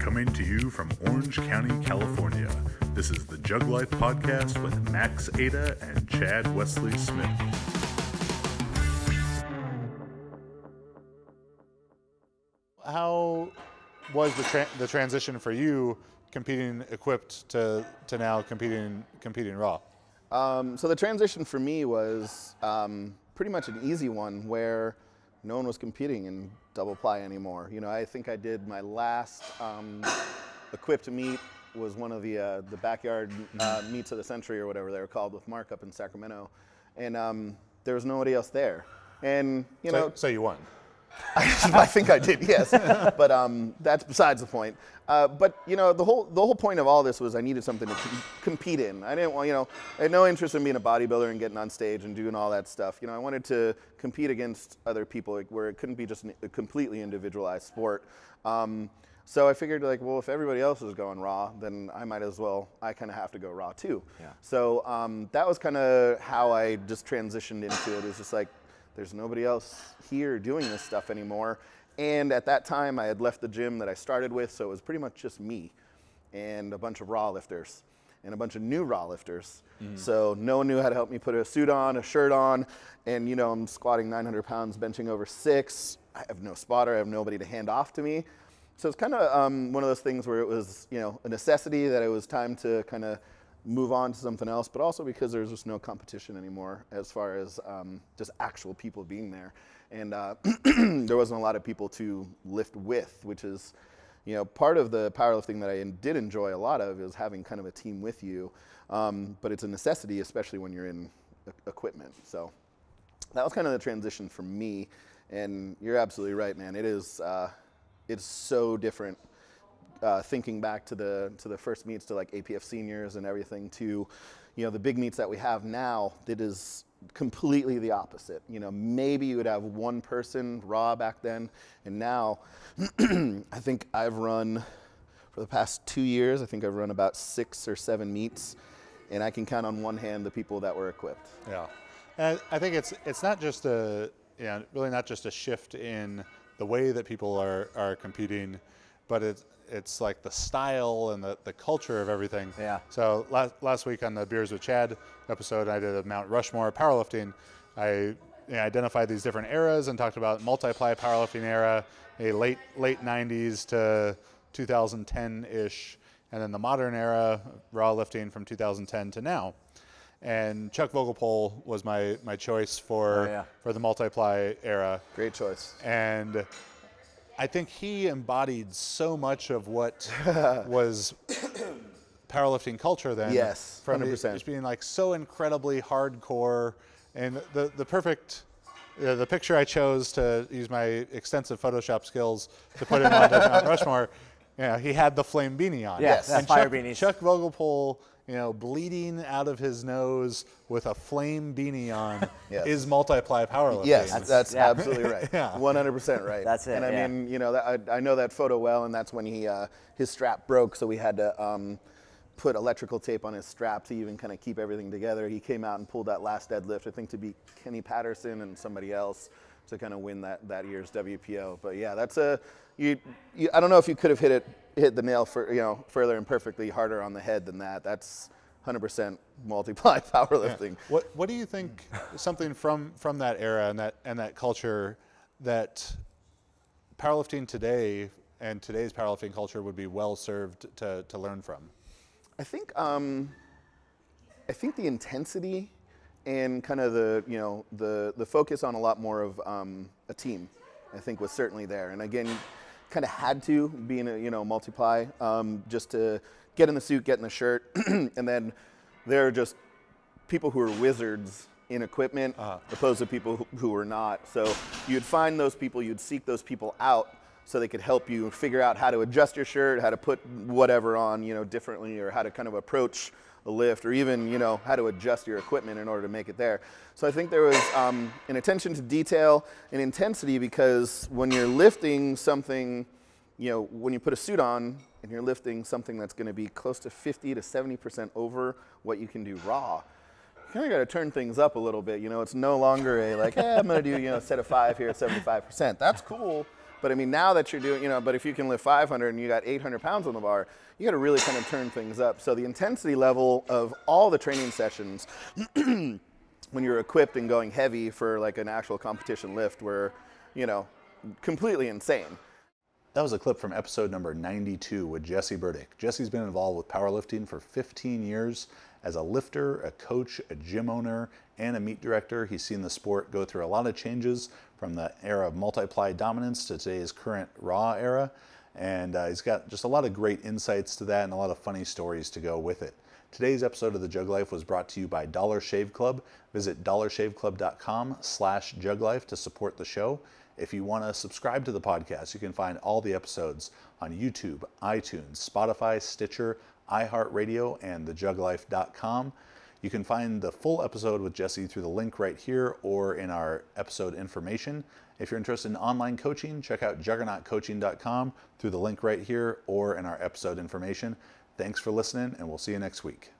Coming to you from Orange County, California, this is the JuggLife podcast with Max Ada and Chad Wesley Smith. How was the transition for you competing equipped to now competing raw? So the transition for me was pretty much an easy one, where no one was competing in double ply anymore. You know, I think I did my last equipped meet was one of the backyard meets of the century or whatever they were called with Mark up in Sacramento, and there was nobody else there. And you know, so you won. I think I did, yes, but that's besides the point. But you know, the whole point of all this was I needed something to compete in. I didn't want, you know, I had no interest in being a bodybuilder and getting on stage and doing all that stuff. You know, I wanted to compete against other people, like, where it couldn't be just a completely individualized sport. So I figured, like, well, if everybody else is going raw, then I might as well. I kind of have to go raw too. Yeah. So that was kind of how I just transitioned into it. It was just like, there's nobody else here doing this stuff anymore. And at that time, I had left the gym that I started with, so it was pretty much just me and a bunch of raw lifters and a bunch of new raw lifters. So no one knew how to help me put a suit on, a shirt on, and you know, I'm squatting 900 pounds, benching over 6. I have no spotter, I have nobody to hand off to me. So it's kind of one of those things where it was, you know, a necessity that it was time to kind of move on to something else, but also because there's just no competition anymore as far as just actual people being there. And there wasn't a lot of people to lift with, which is, you know, part of the powerlifting that I did enjoy a lot of is having kind of a team with you. But it's a necessity, especially when you're in equipment. So that was kind of the transition for me. And you're absolutely right, man. It is, it's so different. Thinking back to the first meets, to like APF seniors and everything, to, you know, the big meets that we have now, it is completely the opposite. You know, maybe you would have one person raw back then, and now I think I've run, for the past 2 years, I think I've run about 6 or 7 meets, and I can count on one hand the people that were equipped. Yeah, and I think it's not just really not just a shift in the way that people are competing, but it's like the style and the culture of everything. Yeah. So last week on the Beers with Chad episode, I did a Mount Rushmore powerlifting. I identified these different eras and talked about multi-ply powerlifting era, a late 90s to 2010-ish, and then the modern era, raw lifting from 2010 to now. And Chuck Vogelpohl was my choice for the multi-ply era. Great choice. And I think he embodied so much of what was powerlifting culture then. Yes, 100%. Just being like so incredibly hardcore, and the perfect, the picture I chose to use my extensive Photoshop skills to put him on Mount Rushmore, you know, he had the flame beanie on. Yes, and fire beanies. Chuck Vogelpohl, you know, bleeding out of his nose with a flame beanie on is multi-ply powerlifting. Yes, that's absolutely right. 100% right. That's it. And I mean, you know, I know that photo well, and that's when he his strap broke, so we had to put electrical tape on his strap to even kind of keep everything together. He came out and pulled that last deadlift, I think, to beat Kenny Patterson and somebody else to kind of win that year's WPO. But yeah, that's I don't know if you could have hit the nail for, you know, further and perfectly harder on the head than that. That's 100% multi-ply powerlifting. Yeah. What do you think something from that era and that culture that powerlifting today and today's powerlifting culture would be well served to learn from? I think the intensity and kind of the focus on a lot more of a team, I think, was certainly there. And again, kind of had to, being a, you know, multiply, just to get in the suit, get in the shirt, and then there are just people who are wizards in equipment opposed to people who are not. So you'd find those people, you'd seek those people out so they could help you figure out how to adjust your shirt, how to put whatever on, you know, differently, or how to kind of approach a lift, or even, you know, how to adjust your equipment in order to make it there. So I think there was an attention to detail and intensity, because when you're lifting something, you know, when you put a suit on and you're lifting something that's going to be close to 50 to 70% over what you can do raw, you kind of got to turn things up a little bit. You know, it's no longer a like, hey, I'm going to do, you know, a set of 5 here at 75%. That's cool. But I mean, now that you're doing, but if you can lift 500 and you got 800 pounds on the bar, you got to really kind of turn things up. So the intensity level of all the training sessions when you're equipped and going heavy for like an actual competition lift were, completely insane. That was a clip from episode number 92 with Jesse Burdick. Jesse's been involved with powerlifting for 15 years. As a lifter, a coach, a gym owner, and a meet director, he's seen the sport go through a lot of changes from the era of multi-ply dominance to today's current raw era. And he's got just a lot of great insights to that and a lot of funny stories to go with it. Today's episode of the Jug Life was brought to you by Dollar Shave Club. Visit dollarshaveclub.com/JugLife to support the show. If you want to subscribe to the podcast, you can find all the episodes on YouTube, iTunes, Spotify, Stitcher, iHeartRadio, and thejugglife.com. You can find the full episode with Jesse through the link right here or in our episode information. If you're interested in online coaching, check out juggernautcoaching.com through the link right here or in our episode information. Thanks for listening, and we'll see you next week.